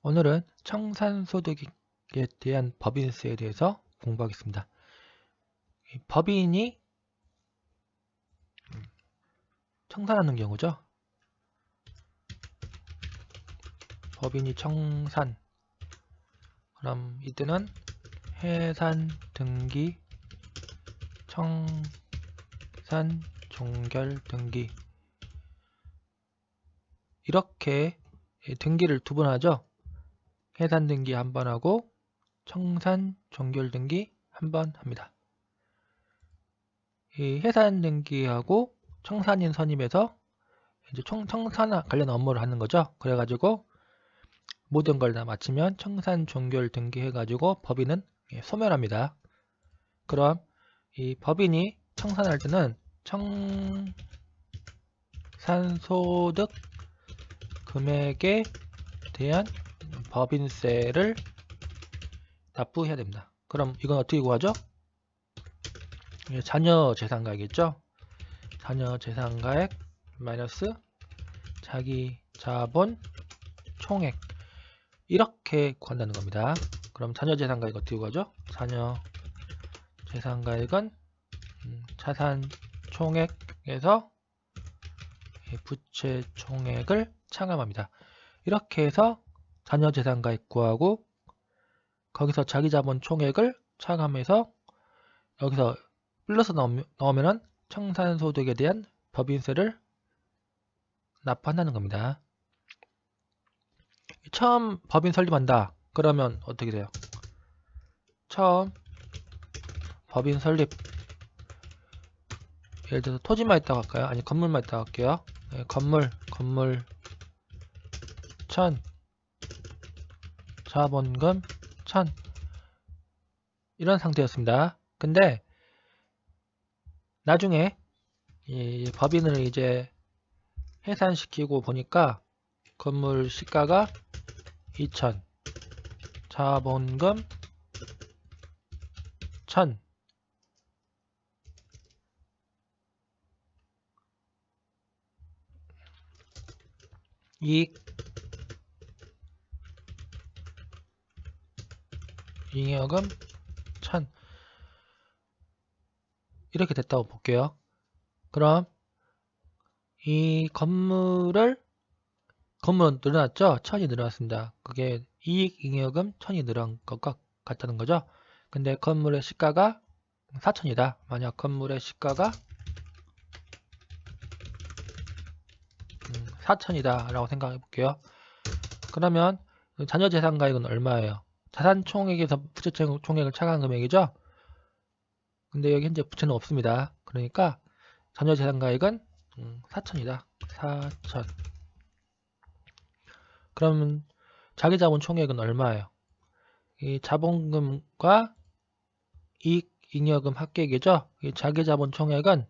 오늘은 청산소득에 대한 법인세에 대해서 공부하겠습니다. 법인이 청산하는 경우죠. 법인이 청산. 그럼 이때는 해산 등기, 청산 종결 등기. 이렇게 등기를 두 번 하죠. 해산 등기 한 번 하고 청산 종결 등기 한 번 합니다. 이 해산 등기하고 청산인 선임에서 이제 청산 관련 업무를 하는 거죠. 그래가지고 모든 걸 다 마치면 청산 종결 등기 해가지고 법인은 소멸합니다. 그럼 이 법인이 청산할 때는 청산소득 금액에 대한 법인세를 납부해야 됩니다. 그럼 이건 어떻게 구하죠? 자녀재산가액이겠죠? 자녀재산가액 마이너스 자기 자본 총액, 이렇게 구한다는 겁니다. 그럼 자녀재산가액 어떻게 구하죠? 자녀재산가액은 자산 총액에서 부채 총액을 차감합니다. 이렇게 해서 자녀재산가액 구하고 거기서 자기자본 총액을 차감해서 여기서 플러스 넣으면 청산소득에 대한 법인세를 납부한다는 겁니다. 처음 법인 설립한다. 그러면 어떻게 돼요? 처음 법인 설립, 예를 들어서 토지만 있다고 할까요? 아니 건물만 있다고 할게요. 네, 건물 1000, 자본금 1000, 이런 상태였습니다. 근데 나중에 이 법인을 이제 해산시키고 보니까 건물 시가가 2000, 자본금 1000, 이익 잉여금 1000, 이렇게 됐다고 볼게요. 그럼 이 건물은 늘어났죠? 1000이 늘어났습니다. 그게 이익 잉여금 1000이 늘어난 것과 같다는 거죠. 근데 건물의 시가가 4000이다. 만약 건물의 시가가 4000이다 라고 생각해 볼게요. 그러면 자녀재산가액은 얼마예요? 자산총액에서 부채총액을 차감한 금액이죠. 근데 여기 현재 부채는 없습니다. 그러니까 자녀재산가액은 4000이다. 4000. 그러면 자기자본 총액은 얼마예요? 이 자본금과 이익 잉여금 합계액이죠. 이 자기자본 총액은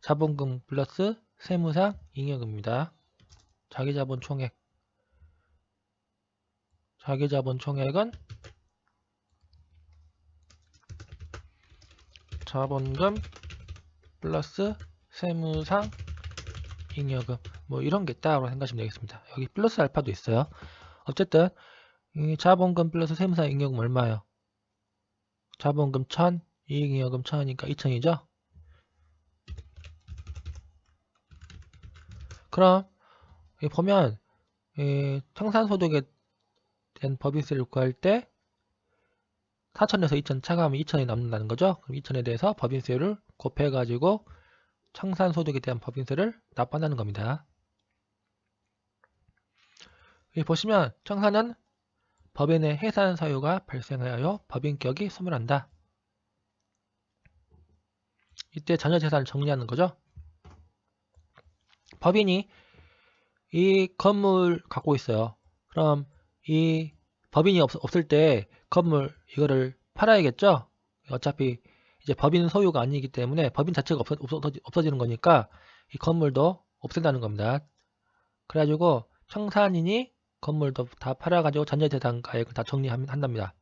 자본금 플러스 세무상 잉여금입니다. 자기자본 총액은 자본금 플러스 세무상 잉여금, 뭐 이런 게 있다고 생각하시면 되겠습니다. 여기 플러스 알파도 있어요. 어쨌든 이 자본금 플러스 세무상 잉여금 얼마예요? 자본금 1000, 이익 잉여금 1000이니까 2000이죠. 그럼 여기 보면 청산소득에 대한 법인세를 구할 때 4000에서 2000 차감하면 2000이 남는다는 거죠. 그럼 2000에 대해서 법인세를 곱해가지고 청산소득에 대한 법인세를 납부한다는 겁니다. 여기 보시면 청산은 법인의 해산 사유가 발생하여 법인격이 소멸한다. 이때 자녀재산을 정리하는 거죠. 법인이 이 건물 갖고 있어요. 그럼 이 법인이 없을 때 건물 이거를 팔아야겠죠. 어차피 이제 법인 소유가 아니기 때문에 법인 자체가 없어지는 거니까 이 건물도 없앤다는 겁니다. 그래가지고 청산인이 건물도 다 팔아가지고 자녀재산가액을 다 정리한답니다.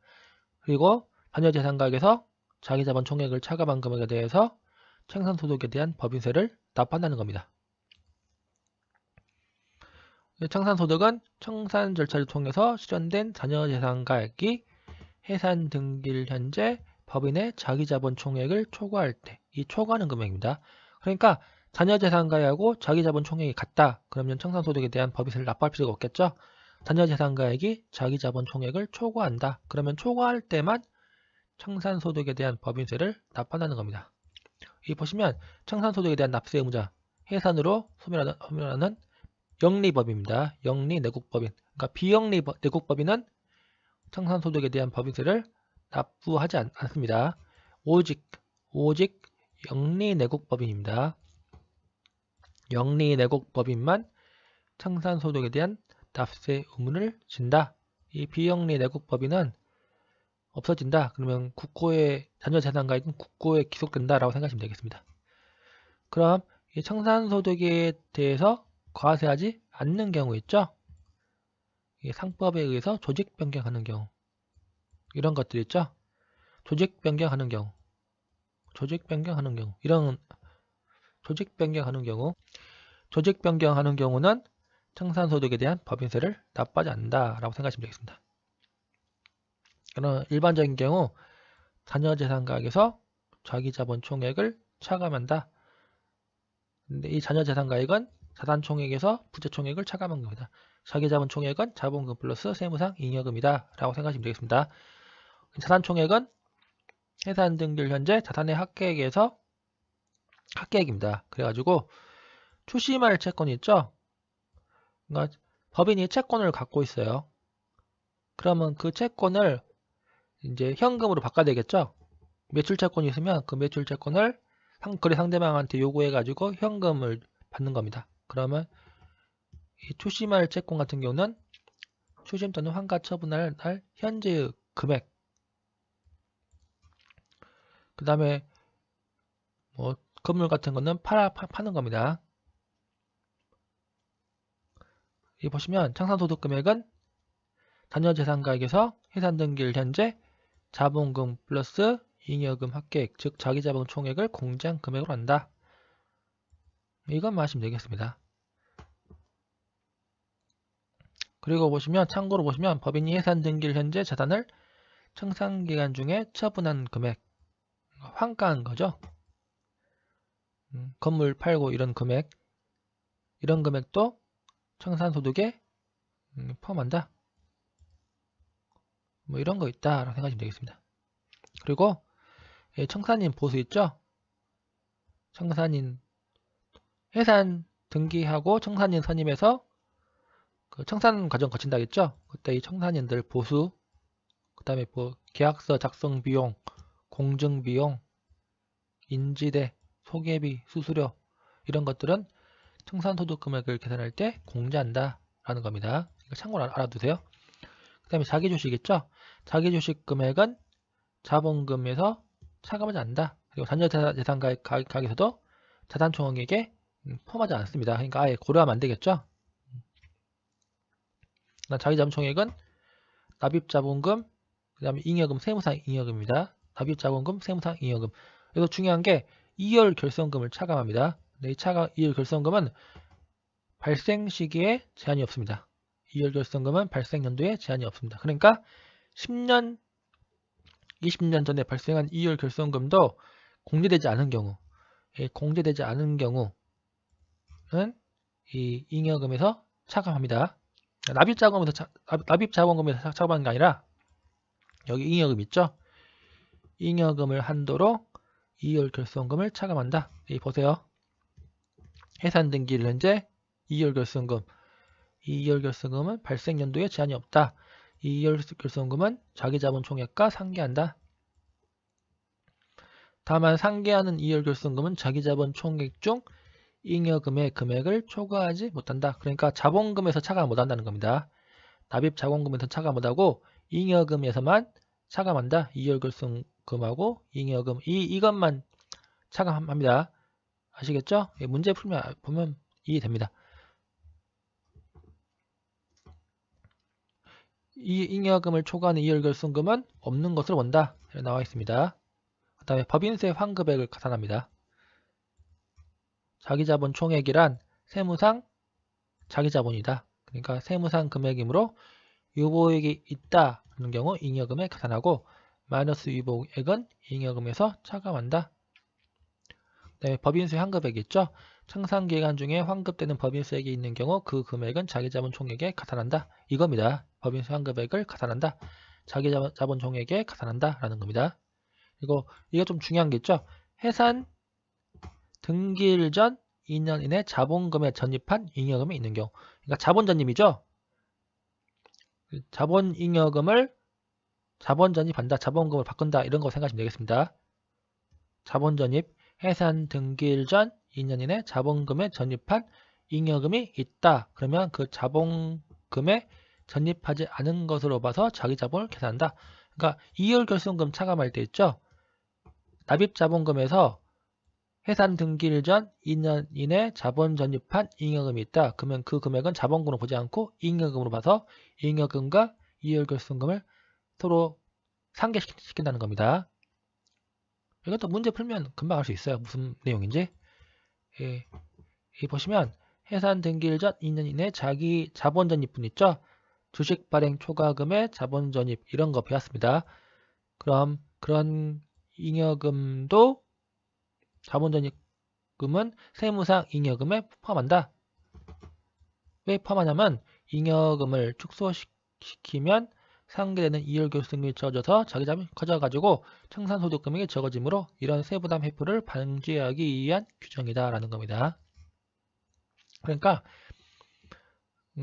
그리고 자녀재산가액에서 자기자본 총액을 차감한 금액에 대해서 청산소득에 대한 법인세를 납부한다는 겁니다. 청산소득은 청산 절차를 통해서 실현된 자녀재산가액이 해산 등기일 현재 법인의 자기자본 총액을 초과할 때, 이 초과하는 금액입니다. 그러니까 자녀재산가액하고 자기자본 총액이 같다. 그러면 청산소득에 대한 법인세를 납부할 필요가 없겠죠. 자녀재산가액이 자기자본 총액을 초과한다. 그러면 초과할 때만 청산소득에 대한 법인세를 납부한다는 겁니다. 여기 보시면 청산소득에 대한 납세 의무자, 해산으로 소멸하는 영리법인입니다. 영리내국법인. 그러니까 비영리내국법인은 청산소득에 대한 법인세를 납부하지 않습니다. 오직 영리내국법인입니다. 영리내국법인만 청산소득에 대한 납세 의무를 진다. 이 비영리내국법인은 없어진다. 그러면 국고의 자녀재산가액은 국고에 기속된다라고 생각하시면 되겠습니다. 그럼 이 청산소득에 대해서 과세하지 않는 경우 있죠? 상법에 의해서 조직 변경하는 경우, 이런 것들 있죠? 조직 변경하는 경우, 조직 변경하는 경우는 청산소득에 대한 법인세를 납부하지 않는다라고 생각하시면 되겠습니다. 그럼 일반적인 경우 자녀재산가액에서 자기자본 총액을 차감한다. 근데 이 자녀재산가액은 자산총액에서 부채총액을 차감한 겁니다. 자기자본 총액은 자본금 플러스 세무상 잉여금이다 라고 생각하시면 되겠습니다. 자산총액은 해산 등기일 현재 자산의 합계액에서 합계액입니다. 그래가지고 출시말 채권이 있죠. 그러니까 법인이 채권을 갖고 있어요. 그러면 그 채권을 이제 현금으로 바꿔야 되겠죠. 매출 채권이 있으면 그 매출 채권을 거래 상대방한테 요구해가지고 현금을 받는 겁니다. 그러면 이 출시말 채권 같은 경우는 추심 또는 환가 처분할 날 현재의 금액, 그 다음에 뭐 건물 같은 거는 파는 겁니다. 여기 보시면 청산소득 금액은 자녀재산가액에서 해산등기일 현재 자본금 플러스 잉여금 합계액, 즉 자기자본 총액을 공제한 금액으로 한다. 이것만 하시면 되겠습니다. 그리고 보시면 참고로 보시면 법인이 해산등기일 현재 자산을 청산기간 중에 처분한 금액, 환가한 거죠. 건물 팔고 이런 금액도 청산소득에 포함한다. 뭐 이런 거 있다라고 생각하시면 되겠습니다. 그리고 청산인 보수 있죠? 청산인 해산 등기하고 청산인 선임해서 그 청산 과정 거친다 했죠? 그때 이 청산인들 보수, 그 다음에 뭐 계약서 작성 비용, 공증 비용, 인지대, 소개비, 수수료 이런 것들은 청산소득 금액을 계산할 때 공제한다 라는 겁니다. 참고로 알아두세요. 그 다음에 자기주식 있죠? 자기주식 금액은 자본금에서 차감하지 않는다. 그리고 자녀재산가액에서도 자산총액에 포함하지 않습니다. 그러니까 아예 고려하면 안 되겠죠? 자기자본총액은 납입자본금, 그 다음에 잉여금, 세무상 잉여금입니다. 납입자본금, 세무상 잉여금. 그래서 중요한 게 이월 결손금을 차감합니다. 이 이월 결손금은 발생 시기에 제한이 없습니다. 이월 결손금은 발생 연도에 제한이 없습니다. 그러니까 10년, 20년 전에 발생한 이월 결손금도 공제되지 않은 경우는 이 잉여금에서 차감합니다. 납입자본금에서 차감하는 게 아니라 여기 잉여금 있죠? 잉여금을 한도로 이월 결손금을 차감한다. 여기 보세요. 해산등기일 현재 이월 결손금은 발생 연도에 제한이 없다. 이월 결손금은 자기자본 총액과 상계한다. 다만 상계하는 이월 결손금은 자기자본 총액 중 잉여금의 금액을 초과하지 못한다. 그러니까 자본금에서 차감 못한다는 겁니다. 납입자본금에서 차감 못하고 잉여금에서만 차감한다. 이월 결손금하고 잉여금 이것만 차감합니다. 아시겠죠? 문제 풀면 보면 이해됩니다. 이 잉여금을 초과하는 이월 결손금은 없는 것으로 본다. 나와 있습니다. 그 다음에 법인세 환급액을 가산합니다. 자기자본 총액이란 세무상 자기자본이다. 그러니까 세무상 금액이므로 유보액이 있다는 경우 잉여금에 계산하고 마이너스 유보액은 잉여금에서 차감한다. 그다음에 법인세 환급액이 있죠. 청산기간 중에 환급되는 법인세액이 있는 경우 그 금액은 자기자본 총액에 가산한다. 이겁니다. 법인세 환급액을 가산한다. 자기자본 총액에 가산한다 라는 겁니다. 그리고 이게 좀 중요한 게 있죠. 해산 등기일 전 2년 이내 자본금에 전입한 잉여금이 있는 경우, 그러니까 자본 전입이죠. 자본 잉여금을 자본 전입한다, 자본금을 바꾼다 이런 거 생각하시면 되겠습니다. 자본 전입, 해산 등기일 전 2년 이내 자본금에 전입한 잉여금이 있다. 그러면 그 자본금에 전입하지 않은 것으로 봐서 자기 자본을 계산한다. 그러니까 이율결손금 차감할 때 있죠. 납입자본금에서 해산 등기일 전 2년 이내 자본 전입한 잉여금이 있다. 그러면 그 금액은 자본금으로 보지 않고 잉여금으로 봐서 잉여금과 이율결손금을 서로 상계시킨다는 겁니다. 이것도 문제 풀면 금방 알 수 있어요. 무슨 내용인지. 예, 여기 보시면 해산 등기일 전 2년 이내 자기 자본 전입분 있죠. 주식 발행 초과금의 자본 전입 이런 거 배웠습니다. 그럼 그런 잉여금도 자본 전입금은 세무상 잉여금에 포함한다. 왜 포함하냐면 잉여금을 축소시키면 상계되는 이율결손금이 적어져서 자기자본이 커져가지고 청산소득 금액이 적어지므로 이런 세부담 회피를 방지하기 위한 규정이다 라는 겁니다. 그러니까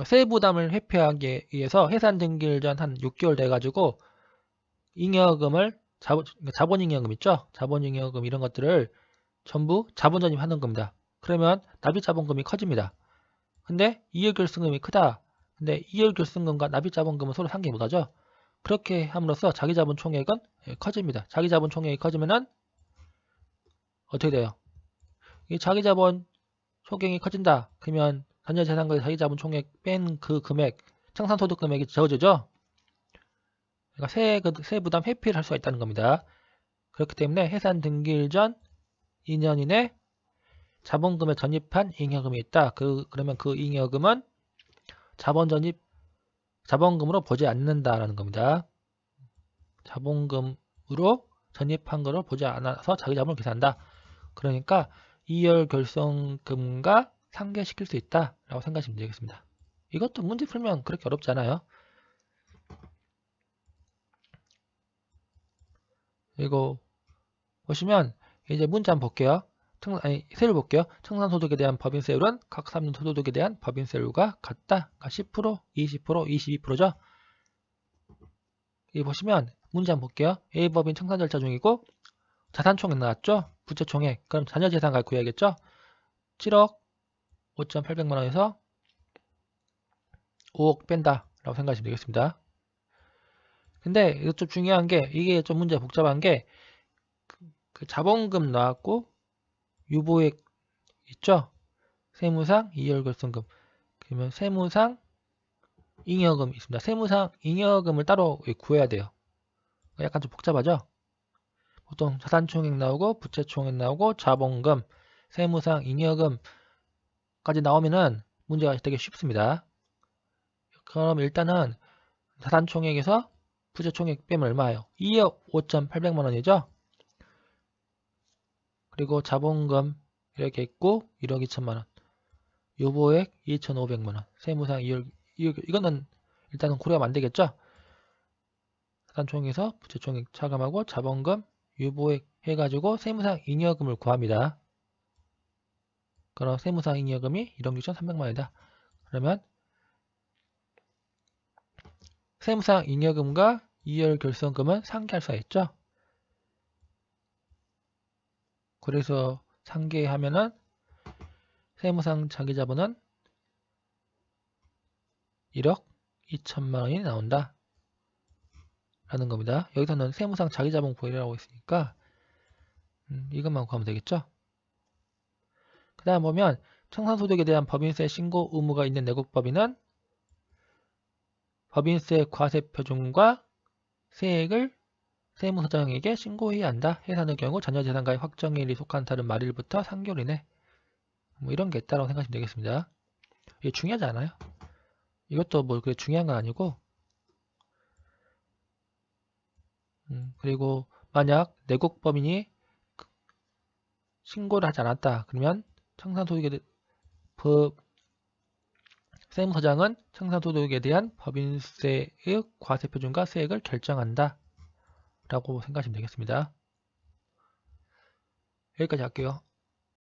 세부담을 회피하기 위해서 해산 등기일 전 한 6개월 돼가지고 잉여금을 자본잉여금 있죠? 자본잉여금 이런 것들을 전부 자본전입하는 겁니다. 그러면 납입자본금이 커집니다. 근데 이율결손금이 크다. 근데 이율결손금과 납입자본금은 서로 상계 못하죠. 그렇게 함으로써 자기자본 총액은 커집니다. 자기자본 총액이 커지면은 어떻게 돼요? 이 자기자본 총액이 커진다. 그러면 전자재산과 자기자본 총액 뺀 그 금액, 청산소득 금액이 적어지죠. 그러니까 세부담 회피를 할 수가 있다는 겁니다. 그렇기 때문에 해산 등기일 전 2년 이내 자본금에 전입한 잉여금이 있다. 그러면 그 잉여금은 자본금으로 보지 않는다라는 겁니다. 자본금으로 전입한 것을 보지 않아서 자기 자본을 계산한다. 그러니까 이율결손금과 상계시킬 수 있다라고 생각하시면 되겠습니다. 이것도 문제 풀면 그렇게 어렵지 않아요. 이거 보시면 이제 문제 한번 볼게요. 세율 볼게요. 청산소득에 대한 법인세율은 각 3년 소득에 대한 법인세율과 같다. 그러니까 10%, 20%, 22%죠. 여기 보시면 문제 한번 볼게요. A법인 청산 절차 중이고 자산총액 나왔죠? 부채총액. 그럼 자녀재산가액 구해야겠죠? 7억 5,800만원에서 5억 뺀다 라고 생각하시면 되겠습니다. 근데 이거 좀 중요한 게 이게 좀 문제가 복잡한 게 그 자본금 나왔고 유보액 있죠? 세무상 이율결손금. 그러면 세무상 잉여금 있습니다. 세무상 잉여금을 따로 구해야 돼요. 약간 좀 복잡하죠? 보통 자산총액 나오고 부채총액 나오고 자본금, 세무상 잉여금까지 나오면은 문제가 되게 쉽습니다. 그럼 일단은 자산총액에서 부채총액 빼면 얼마예요? 2억 5,800만원이죠? 그리고 자본금 이렇게 있고 1억 2천만원, 유보액 2,500만원, 세무상 이거는 일단은 고려하면 안되겠죠? 자산총액에서 부채총액 차감하고 자본금, 유보액 해가지고 세무상 잉여금을 구합니다. 그럼 세무상 잉여금이 1억 6,300만원이다. 그러면 세무상 잉여금과 이율결손금은 상계할 수가 있죠. 그래서 상계하면은 세무상 자기자본은 1억 2천만원이 나온다 라는 겁니다. 여기서는 세무상 자기자본 구해라고 했으니까 이것만 구하면 되겠죠. 그 다음 보면 청산소득에 대한 법인세 신고 의무가 있는 내국법인은 법인세 과세표준과 세액을 세무서장에게 신고해야 한다. 해산의 경우 자녀재산가의 확정일이 속한 다른 말일부터 3개월 이내 뭐 이런 게 있다고 생각하시면 되겠습니다. 이게 중요하지 않아요. 이것도 뭐 그렇게 중요한 건 아니고, 그리고 만약 내국 법인이 신고를 하지 않았다. 그러면 청산소득에 법 세무서장은 청산소득에 대한 법인세의 과세표준과 세액을 결정한다. 라고 생각하시면 되겠습니다. 여기까지 할게요.